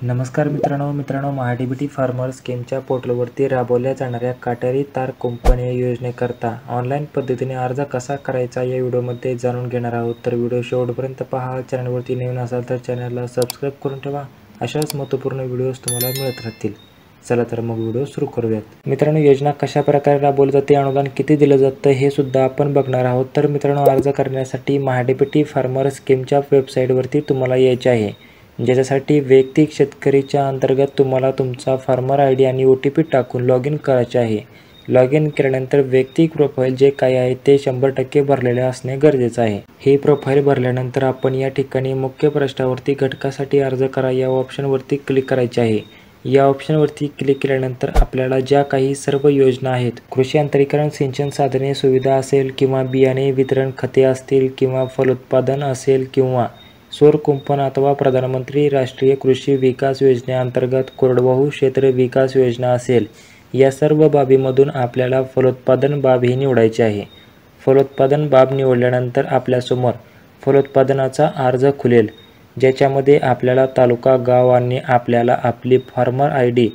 नमस्कार मित्रांनो महाडीबीटी फार्मर स्कीमच्या पोर्टलवरती राबवल्या जाणाऱ्या काटेरी तार कुंपण या योजनेकरता ऑनलाईन पद्धतीने अर्ज कसा करायचा या व्हिडिओमध्ये जाणून घेणार आहोत। तर व्हिडिओ शेवटपर्यंत पहा। चॅनलवरती नवीन असाल तर चॅनलला सबस्क्राइब करून ठेवा, अशाच महत्त्वपूर्ण व्हिडिओज तुम्हाला मिळत राहतील। चला तर मग व्हिडिओ सुरू करूयात। मित्रांनो, योजना कशा प्रकारे राबवली जाते, अनुदान किती दिलं जातं हे सुद्धा आपण बघणार आहोत। तर मित्रांनो, अर्ज करण्यासाठी महाडीबीटी फार्मर स्कीमच्या वेबसाईटवरती तुम्हाला यायचे आहे, ज्याच्यासाठी वैयक्तिक शेतकरीच्या अंतर्गत तुम्हाला तुमचा फार्मर आयडी आणि OTP टाकून लॉग इन करायचे आहे। लॉग इन केल्यानंतर वैयक्तिक प्रोफाइल जे काही आहे ते 100% भरलेले असणे गरजेचे आहे। हे प्रोफाइल भरल्यानंतर आपण या ठिकाणी मुख्य पृष्ठावरती घटकासाठी अर्ज करा या ऑप्शनवरती क्लिक करायचे आहे। या ऑप्शनवरती क्लिक केल्यानंतर आपल्याला ज्या काही सर्व योजना आहेत, कृषी यांत्रिकीकरण, सिंचन साधने सुविधा असेल किंवा बियाणे वितरण खते असतील किंवा फलोत्पादन असेल किंवा सौर कुंपण अथवा प्रधानमंत्री राष्ट्रीय कृषी विकास योजनेअंतर्गत कोरडवाहू क्षेत्र विकास योजना असेल, या सर्व बाबीमधून आपल्याला फलोत्पादन बाब ही निवडायची आहे। फलोत्पादन बाब निवडल्यानंतर आपल्यासमोर फलोत्पादनाचा अर्ज खुलेल, ज्याच्यामध्ये आपल्याला तालुका, गाव आणि आपल्याला आपली फार्मर आयडी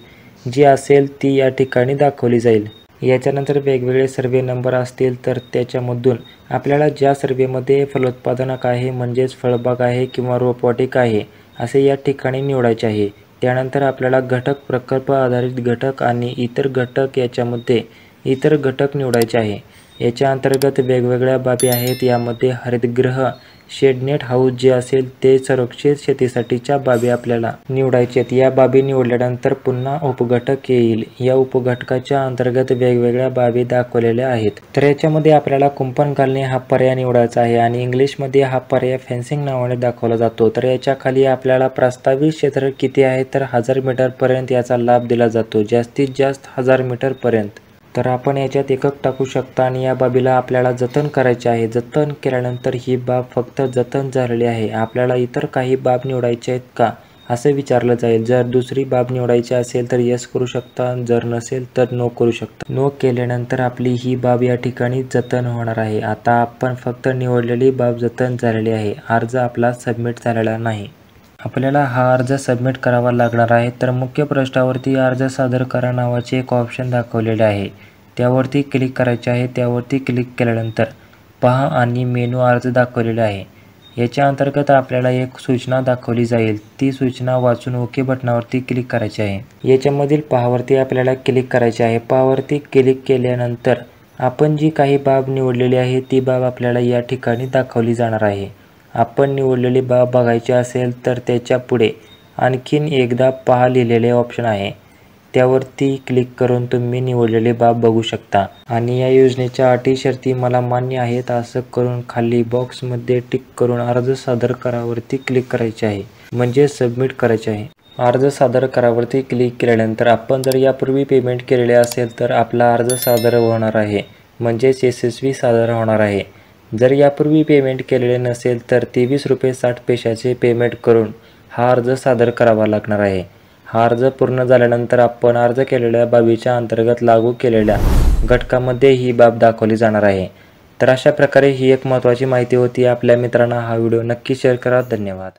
जी असेल ती या ठिकाणी दाखवली जाईल। याच्यानंतर वेगवेगळे सर्वे नंबर असतील तर त्याच्यामधून आपल्याला ज्या सर्वेमध्ये फलोत्पादनक आहे म्हणजेच फळबाग आहे किंवा रोपवाटिका आहे असे या ठिकाणी निवडायचे आहे। त्यानंतर आपल्याला घटक, प्रकल्प आधारित घटक आणि इतर घटक याच्यामध्ये इतर घटक निवडायचे आहे। याच्या अंतर्गत वेगवेगळ्या बाबी आहेत। यामध्ये हरितगृह, शेडनेट हाऊस जे असेल ते संरक्षित शेतीसाठीच्या बाबी आपल्याला निवडायचे आहेत। या बाबी निवडल्यानंतर पुन्हा उपघटक येईल। या उपघटकाच्या अंतर्गत वेगवेगळ्या बाबी दाखवलेल्या आहेत। तर याच्यामध्ये आपल्याला कुंपण घालणे हा पर्याय निवडायचा आहे आणि इंग्लिशमध्ये हा पर्याय फेन्सिंग नावाने दाखवला जातो। तर याच्या खाली आपल्याला प्रस्तावित क्षेत्र किती आहे तर 1000 मीटर पर्यंत याचा लाभ दिला जातो, जास्तीत जास्त 1000 मीटर पर्यंत। तर आपण याच्यात एकक टाकू शकता आणि या बाबीला आपल्याला जतन करायचे आहे। जतन केल्यानंतर ही बाब फक्त जतन झालेली आहे, आपल्याला इतर काही बाब निवडायचे आहेत का असे विचारलं जाईल। जर दुसरी बाब निवडायची असेल तर यस करू शकता, जर नसेल तर नो करू शकता। नो केल्यानंतर आपली ही बाब या ठिकाणी जतन होणार आहे। आता आपण फक्त निवडलेली बाब जतन झालेली आहे, अर्ज आपला सबमिट झालेला नाही। आपल्याला हा अर्ज सबमिट करावा लागणार आहे। तर मुख्य पृष्ठावरती अर्ज सादर करा नावाचे एक ऑप्शन दाखवलेले आहे, त्यावरती क्लिक करायचे आहे। त्यावरती क्लिक केल्यानंतर पहा आणि मेनू अर्ज दाखवलेला आहे। याच्या अंतर्गत आपल्याला एक सूचना दाखवली जाईल, ती सूचना वाचून ओके बटनावरती क्लिक करायचे आहे। याच्यामधील पहावरती आपल्याला क्लिक करायचे आहे। पहावरती क्लिक केल्यानंतर आपण जी काही बाब निवडलेली आहे ती बाब आपल्याला या ठिकाणी दाखवली जाणार आहे। आपण निवडलेली बाब बघायची असेल तर त्याच्या पुढे आणखीन एकदा पहा लिहिलेले ऑप्शन आहे, त्यावरती क्लिक करून तुम्ही निवडलेली बाब बघू शकता आणि या योजनेच्या अटी शर्ती मला मान्य आहेत असं करून खाली बॉक्समध्ये टिक करून अर्ज सादर करावरती क्लिक करायचे आहे, म्हणजे सबमिट करायचे आहे। अर्ज सादर करावरती क्लिक केल्यानंतर आपण जर यापूर्वी पेमेंट केलेले असेल तर आपला अर्ज सादर होणार आहे, म्हणजेच यशस्वी सादर होणार आहे। जर यापूर्वी पेमेंट केलेले नसेल तर 23 रुपये 60 पैशाचे पेमेंट करून हा अर्ज सादर करावा लागणार आहे। हा अर्ज पूर्ण झाल्यानंतर आपण अर्ज केलेल्या बाबीच्या अंतर्गत लागू केलेल्या घटकामध्ये ही बाब दाखवली जाणार आहे। तर अशा प्रकारे ही एक महत्त्वाची माहिती होती। आपल्या मित्रांना हा व्हिडिओ नक्की शेअर करा। धन्यवाद।